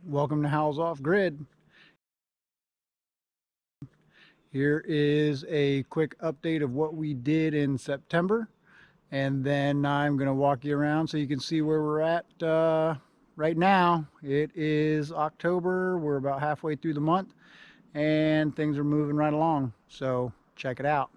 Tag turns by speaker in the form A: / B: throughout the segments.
A: Welcome to Howls Off Grid. Here is a quick update of what we did in September, and then I'm going to walk you around so you can see where we're at right now. It is October. We're about halfway through the month, and things are moving right along. So check it out.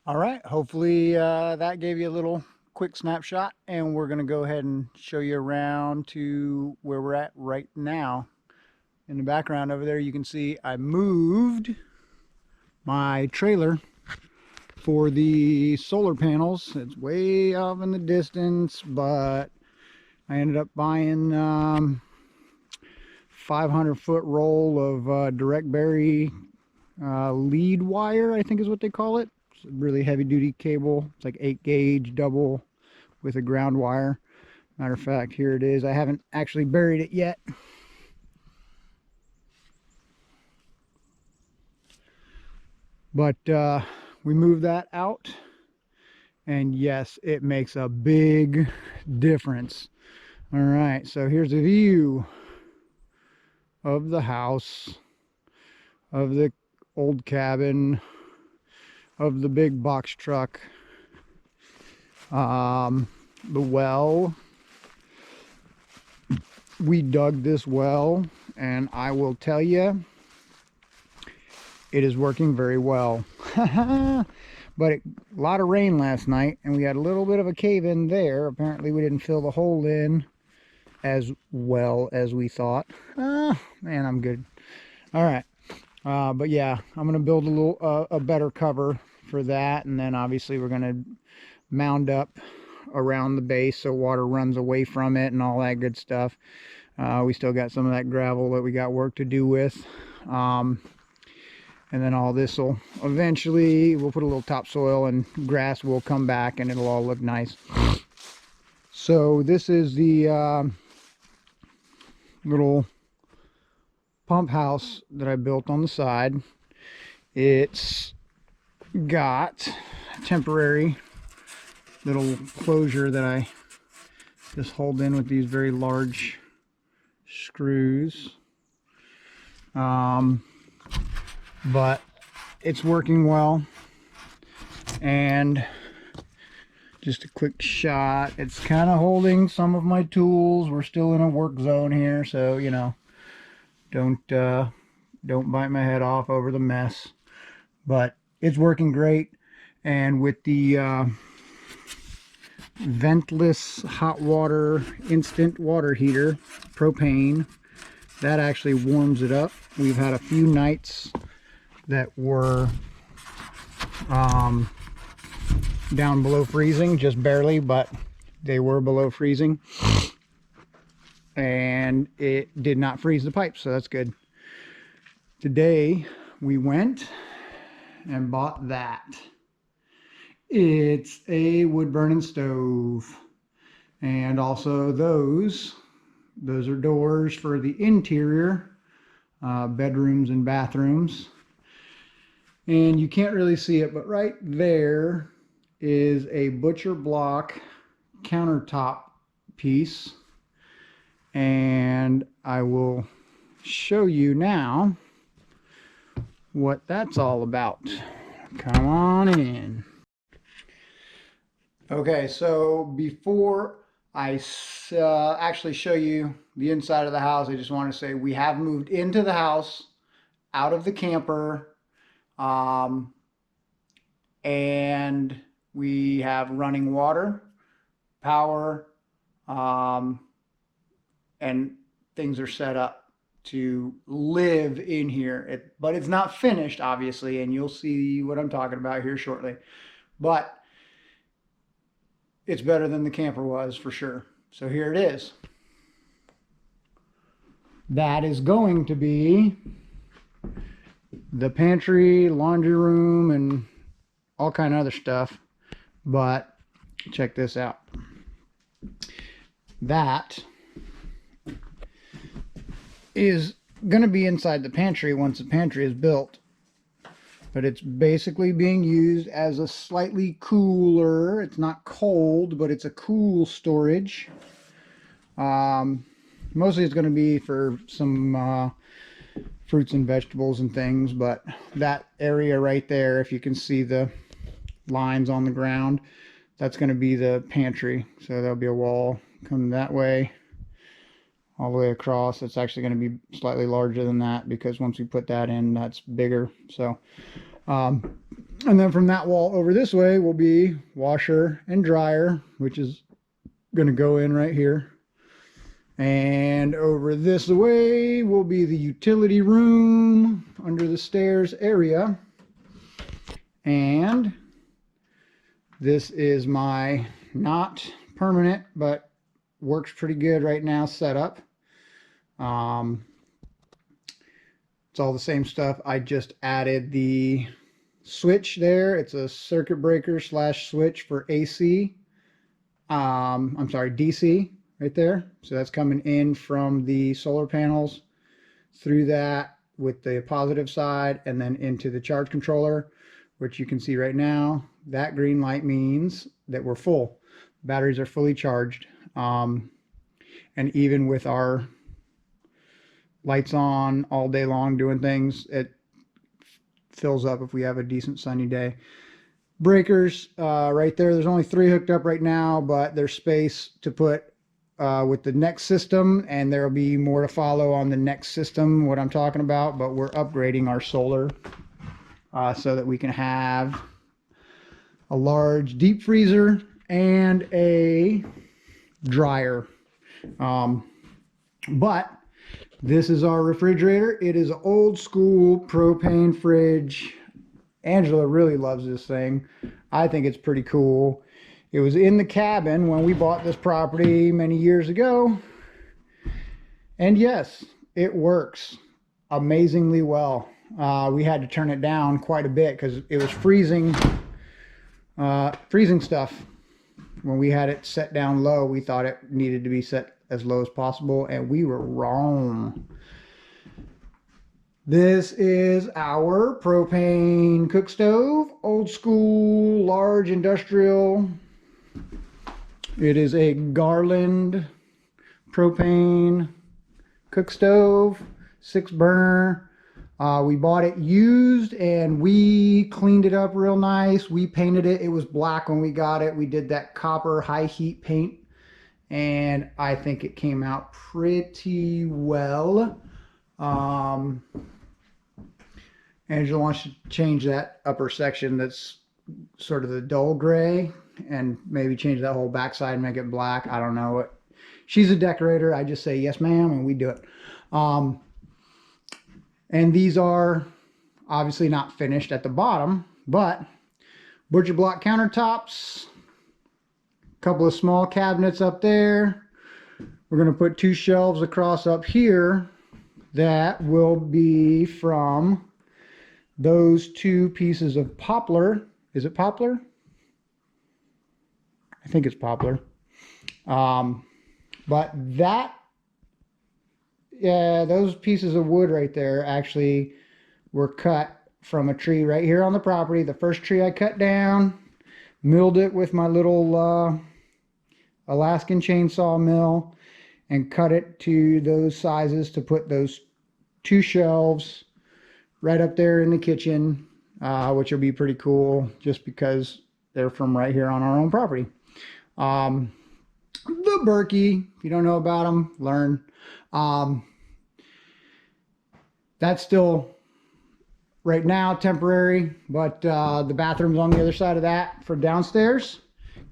A: All right, hopefully that gave you a little quick snapshot, and we're going to go ahead and show you around to where we're at right now. In the background over there, you can see I moved my trailer for the solar panels. It's way off in the distance, but I ended up buying 500-foot roll of direct bury lead wire, I think is what they call it. It's a really heavy duty cable. It's like 8-gauge double with a ground wire. Matter of fact, here it is. I haven't actually buried it yet. But we moved that out, and yes, it makes a big difference. All right, so here's a view of the house, of the old cabin, of the big box truck, the well. We dug this well, and I will tell you, it is working very well. But a lot of rain last night, and we had a little bit of a cave in there. Apparently we didn't fill the hole in as well as we thought. Man, I'm good. All right. But yeah, I'm going to build a little a better cover for that, and then obviously we're going to mound up around the base so water runs away from it and all that good stuff. We still got some of that gravel that we got work to do with. And then all this will eventually, we'll put a little topsoil and grass will come back and it'll all look nice. So this is the little pump house that I built on the side. It's got a temporary little closure that I just hold in with these very large screws. But it's working well. And just a quick shot. It's kind of holding some of my tools. We're still in a work zone here, so you know, don't bite my head off over the mess. But it's working great. And with the ventless hot water instant water heater, propane, that actually warms it up. We've had a few nights that were down below freezing, just barely, but they were below freezing, and it did not freeze the pipes, so that's good. Today we went and bought that. It's a wood burning stove, and also those are doors for the interior bedrooms and bathrooms. And you can't really see it, but right there is a butcher block countertop piece, and I will show you now what that's all about. Come on in. Okay, so before I actually show you the inside of the house, I just want to say we have moved into the house, out of the camper, and we have running water, power, and things are set up to live in here. But it's not finished, obviously, and you'll see what I'm talking about here shortly. But it's better than the camper was, for sure. So here it is. That is going to be the pantry, laundry room, and all kind of other stuff. But check this out. That is going to be inside the pantry once the pantry is built. But it's basically being used as a slightly cooler, it's not cold, but it's a cool storage. Mostly it's going to be for some fruits and vegetables and things, but that area right there, if you can see the lines on the ground, that's going to be the pantry. So there'll be a wall coming that way all the way across. It's actually going to be slightly larger than that because once we put that in, that's bigger. So and then from that wall over this way will be washer and dryer, which is going to go in right here. And over this way will be the utility room under the stairs area. And this is my not permanent, but works pretty good right now setup. It's all the same stuff. I just added the switch there. It's a circuit breaker slash switch for AC. I'm sorry, DC right there. So that's coming in from the solar panels through that with the positive side and then into the charge controller, which you can see right now. That green light means that we're full. Batteries are fully charged. And even with our lights on all day long doing things, it fills up if we have a decent sunny day. Breakers right there, there's only 3 hooked up right now, but there's space to put with the next system, and there'll be more to follow on the next system, what I'm talking about. But we're upgrading our solar so that we can have a large deep freezer, and a dryer. But this is our refrigerator. It is an old school propane fridge. Angela really loves this thing. I think it's pretty cool. It was in the cabin when we bought this property many years ago. And yes, it works amazingly well. We had to turn it down quite a bit because it was freezing stuff. When we had it set down low, we thought it needed to be set as low as possible, and we were wrong. This is our propane cook stove, old school, large industrial. It is a Garland propane cook stove, 6-burner. We bought it used and we cleaned it up real nice. We painted it. It was black when we got it. We did that copper high heat paint, and I think it came out pretty well. Angela wants to change that upper section that's sort of the dull gray and maybe change that whole backside and make it black. I don't know. She's a decorator. I just say yes ma'am and we do it. And these are obviously not finished at the bottom, but butcher block countertops, a couple of small cabinets up there. We're going to put 2 shelves across up here that will be from those 2 pieces of poplar. Is it poplar? I think it's poplar. But that, yeah, those pieces of wood right there actually were cut from a tree right here on the property. The first tree I cut down, milled it with my little Alaskan chainsaw mill and cut it to those sizes to put those 2 shelves right up there in the kitchen, which will be pretty cool just because they're from right here on our own property. The Berkey, if you don't know about them, learn. That's still right now temporary, but the bathroom's on the other side of that for downstairs.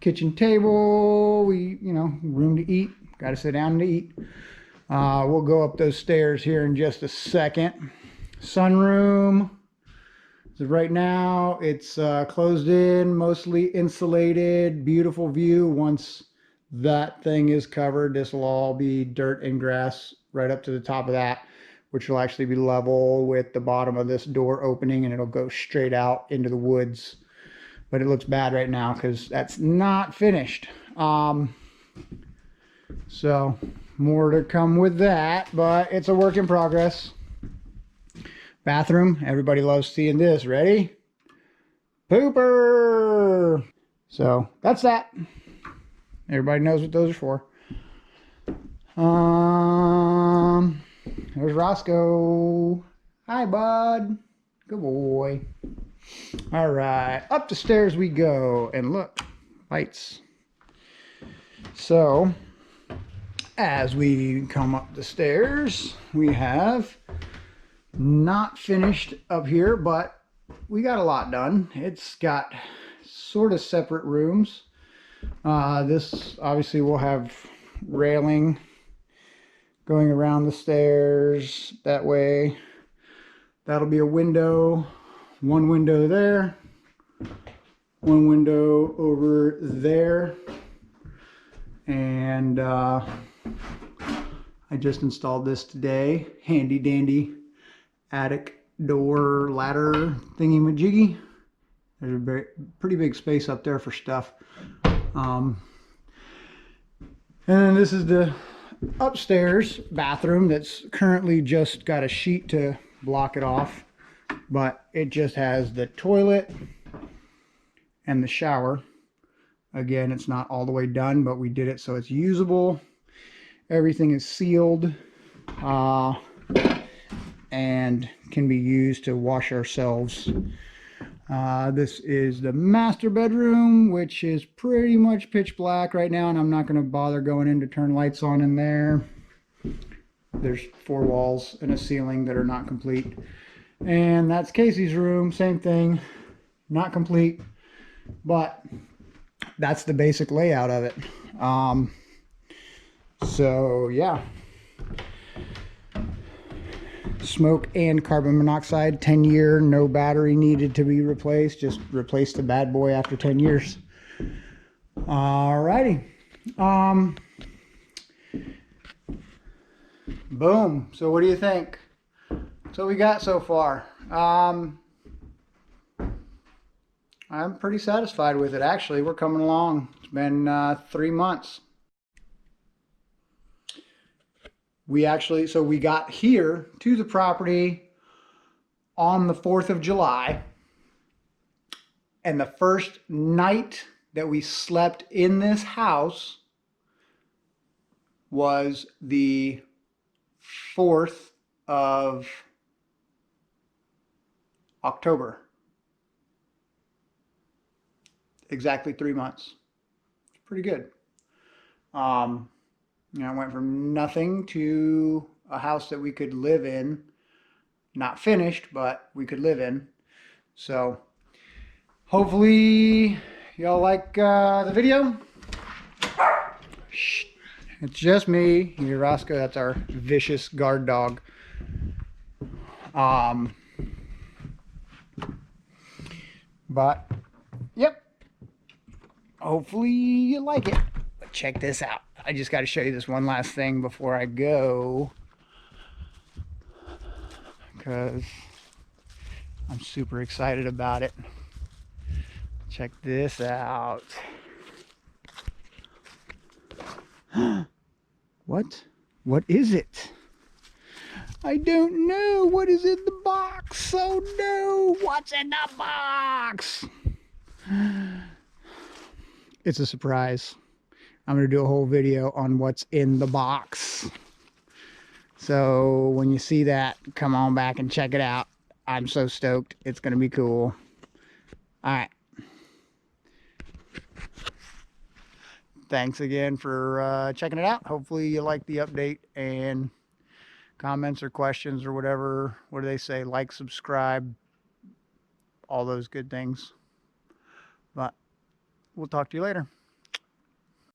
A: Kitchen table, room to eat. Got to sit down to eat. We'll go up those stairs here in just a second. Sunroom. So right now it's closed in, mostly insulated, beautiful view. Once that thing is covered, this will all be dirt and grass right up to the top of that, which will actually be level with the bottom of this door opening, and it'll go straight out into the woods. But it looks bad right now because that's not finished. So more to come with that, but it's a work in progress. Bathroom, everybody loves seeing this. Ready? Pooper! So that's that. Everybody knows what those are for. There's Roscoe. Hi, bud. Good boy. All right, up the stairs we go, and look, lights. So as we come up the stairs, we have not finished up here, but we got a lot done. It's got sort of separate rooms. This obviously will have railing going around the stairs that way. That'll be a window. One window there, one window over there, and I just installed this today. Handy dandy attic door ladder thingy majiggy. There's a pretty big space up there for stuff. And then this is the upstairs bathroom that's currently just got a sheet to block it off, but it just has the toilet and the shower. Again, it's not all the way done, but we did it so it's usable. Everything is sealed and can be used to wash ourselves. This is the master bedroom, which is pretty much pitch black right now, and I'm not going to bother going in to turn lights on in there. There's 4 walls and a ceiling that are not complete. And that's Casey's room, same thing, not complete. But that's the basic layout of it. So yeah, smoke and carbon monoxide, 10-year, no battery needed to be replaced. Just replace the bad boy after 10 years. Alrighty. Boom. So what do you think? So we got so far. I'm pretty satisfied with it, actually. We're coming along. It's been 3 months. We got here to the property on the 4th of July. And the first night that we slept in this house was the 4th of October. Exactly 3 months. It's pretty good. I went from nothing to a house that we could live in. Not finished, but we could live in. So hopefully y'all like the video. Shh. It's just me. Here's Roscoe. That's our vicious guard dog. But yep. Hopefully you like it. But check this out. I just got to show you this one last thing before I go, because I'm super excited about it. Check this out. What is it? I don't know. What is in the box? Oh no, what's in the box? It's a surprise. I'm going to do a whole video on what's in the box. So when you see that, come on back and check it out. I'm so stoked. It's going to be cool. All right. Thanks again for checking it out. Hopefully you like the update, and comments or questions or whatever. What do they say? Like, subscribe, all those good things. But we'll talk to you later.